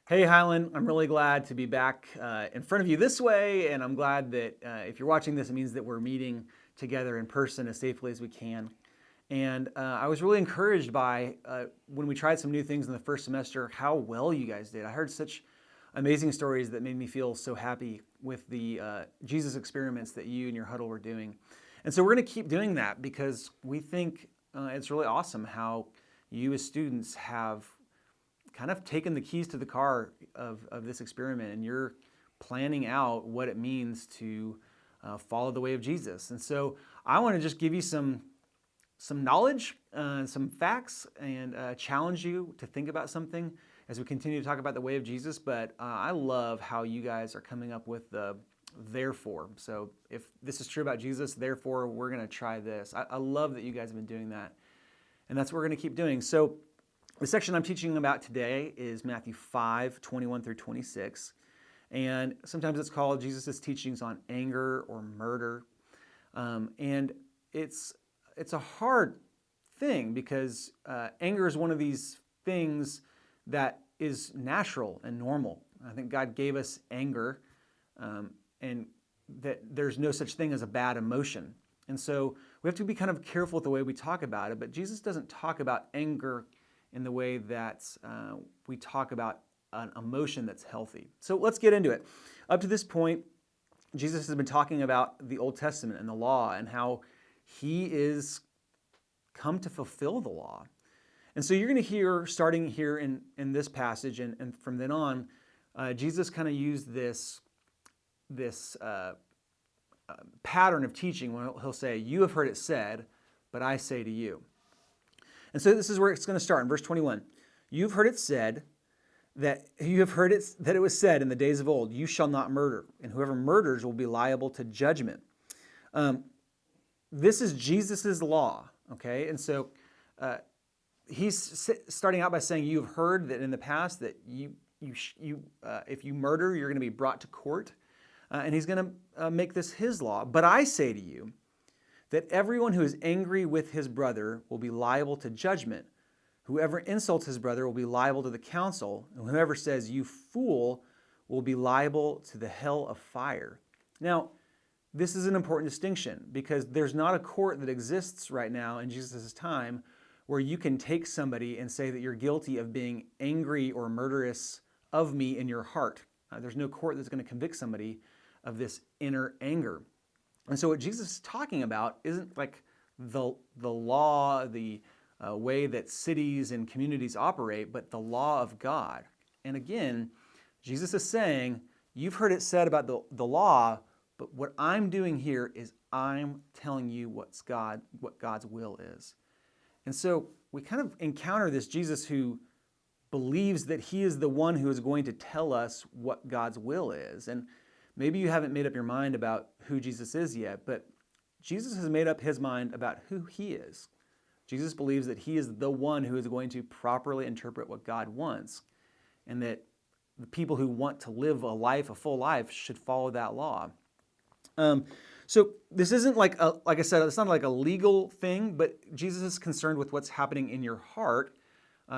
Hey Highland, I'm really glad to be back in front of you this way, and I'm glad that if you're watching this, it means that we're meeting together in person as safely as we can. And I was really encouraged by when we tried some new things in the first semester, how well you guys did. I heard such amazing stories that made me feel so happy with the Jesus experiments that you and your huddle were doing. And so we're going to keep doing that because we think it's really awesome how you as students have kind of taken the keys to the car of this experiment, and you're planning out what it means to follow the way of Jesus. And so I want to just give you some knowledge, some facts, and challenge you to think about something as we continue to talk about the way of Jesus. But I love how you guys are coming up with the therefore. So if this is true about Jesus, therefore we're going to try this. I love that you guys have been doing that. And that's what we're going to keep doing. So the section I'm teaching about today is Matthew 5, 21 through 26. And sometimes it's called Jesus' teachings on anger or murder. And it's a hard thing because anger is one of these things that is natural and normal. I think God gave us anger, and that there's no such thing as a bad emotion. And so we have to be kind of careful with the way we talk about it, but Jesus doesn't talk about anger in the way that we talk about an emotion that's healthy. So let's get into it. Up to this point, Jesus has been talking about the Old Testament and the law and how he is come to fulfill the law. And so you're going to hear, starting here in this passage and from then on, Jesus kind of used this pattern of teaching when he'll say, "You have heard it said, but I say to you." And so this is where it's going to start in verse 21. You've heard it said that it was said in the days of old, "You shall not murder, and whoever murders will be liable to judgment." This is Jesus's law, okay? And so he's starting out by saying, "You've heard that in the past that if you murder, you're going to be brought to court," and he's going to make this his law. "But I say to you, that everyone who is angry with his brother will be liable to judgment. Whoever insults his brother will be liable to the council, and whoever says, 'You fool,' will be liable to the hell of fire." Now, this is an important distinction because there's not a court that exists right now in Jesus' time where you can take somebody and say that you're guilty of being angry or murderous of me in your heart. There's no court that's going to convict somebody of this inner anger. And so what Jesus is talking about isn't like the law, the way that cities and communities operate, but the law of God. And again, Jesus is saying, you've heard it said about the law, but what I'm doing here is I'm telling you what God's will is. And so we kind of encounter this Jesus who believes that he is the one who is going to tell us what God's will is. And maybe you haven't made up your mind about who Jesus is yet, but Jesus has made up his mind about who he is. Jesus believes that he is the one who is going to properly interpret what God wants, and that the people who want to live a full life, should follow that law. So this isn't like I said, it's not like a legal thing, but Jesus is concerned with what's happening in your heart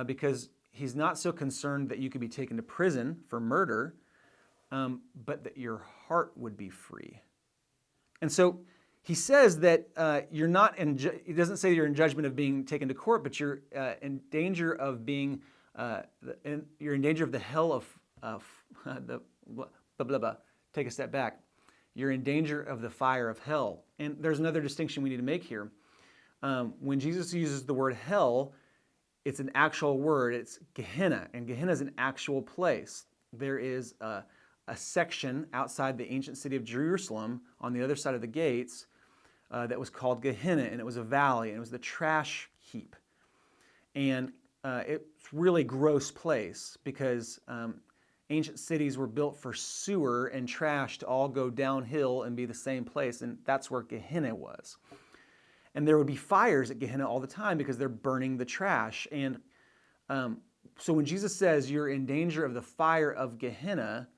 because he's not so concerned that you could be taken to prison for murder, but that your heart would be free. And so he says that you're not he doesn't say you're in judgment of being taken to court, but you're in danger of being, you're in danger of the hell of the blah, blah, blah. Take a step back. You're in danger of the fire of hell. And there's another distinction we need to make here. When Jesus uses the word hell, it's an actual word. It's Gehenna, and Gehenna is an actual place. There is a section outside the ancient city of Jerusalem on the other side of the gates that was called Gehenna, and it was a valley, and it was the trash heap. And it's really gross place because ancient cities were built for sewer and trash to all go downhill and be the same place, and that's where Gehenna was. And there would be fires at Gehenna all the time because they're burning the trash. And so when Jesus says you're in danger of the fire of Gehenna,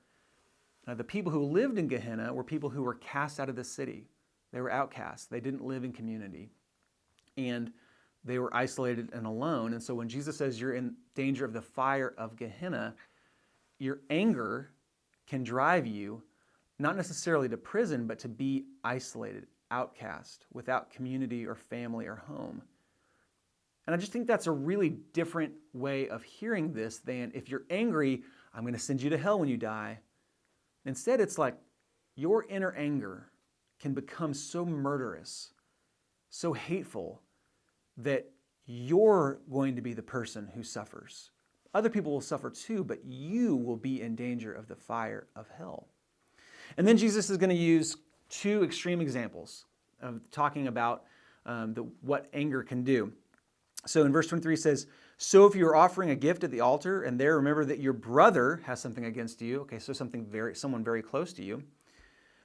the people who lived in Gehenna were people who were cast out of the city. They were outcasts. They didn't live in community. And they were isolated and alone. And so when Jesus says you're in danger of the fire of Gehenna, your anger can drive you not necessarily to prison, but to be isolated, outcast, without community or family or home. And I just think that's a really different way of hearing this than if you're angry, I'm going to send you to hell when you die. Instead, it's like your inner anger can become so murderous, so hateful, that you're going to be the person who suffers. Other people will suffer too, but you will be in danger of the fire of hell. And then Jesus is going to use two extreme examples of talking about what anger can do. So in verse 23 it says, so if you are offering a gift at the altar and there remember that your brother has something against you, okay, so someone very close to you,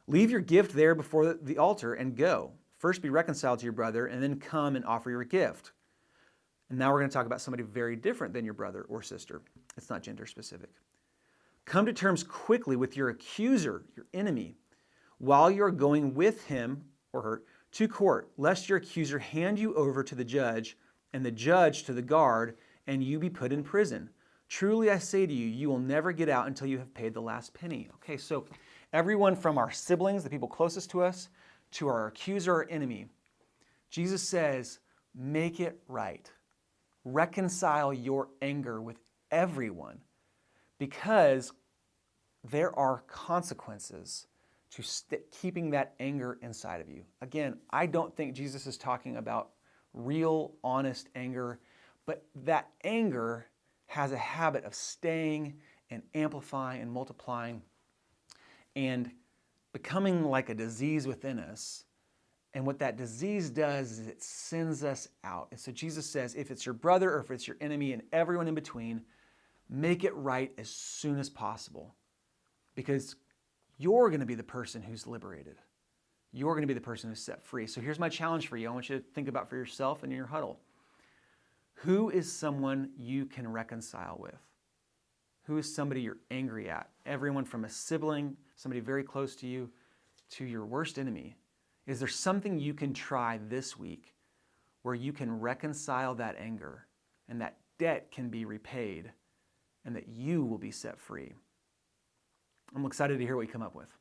leave your gift there before the altar and go. First be reconciled to your brother and then come and offer your gift. And now we're going to talk about somebody very different than your brother or sister. It's not gender specific. Come to terms quickly with your accuser, your enemy, while you're going with him or her to court, lest your accuser hand you over to the judge and the judge to the guard, and you be put in prison. Truly I say to you, you will never get out until you have paid the last penny. Okay, so everyone from our siblings, the people closest to us, to our accuser or enemy, Jesus says, make it right. Reconcile your anger with everyone, because there are consequences to keeping that anger inside of you. Again, I don't think Jesus is talking about real, honest anger, but that anger has a habit of staying and amplifying and multiplying and becoming like a disease within us. And what that disease does is it sends us out. And so Jesus says, if it's your brother or if it's your enemy and everyone in between, make it right as soon as possible, because you're going to be the person who's liberated. You're going to be the person who's set free. So here's my challenge for you. I want you to think about for yourself and in your huddle. Who is someone you can reconcile with? Who is somebody you're angry at? Everyone from a sibling, somebody very close to you, to your worst enemy. Is there something you can try this week where you can reconcile that anger and that debt can be repaid and that you will be set free? I'm excited to hear what you come up with.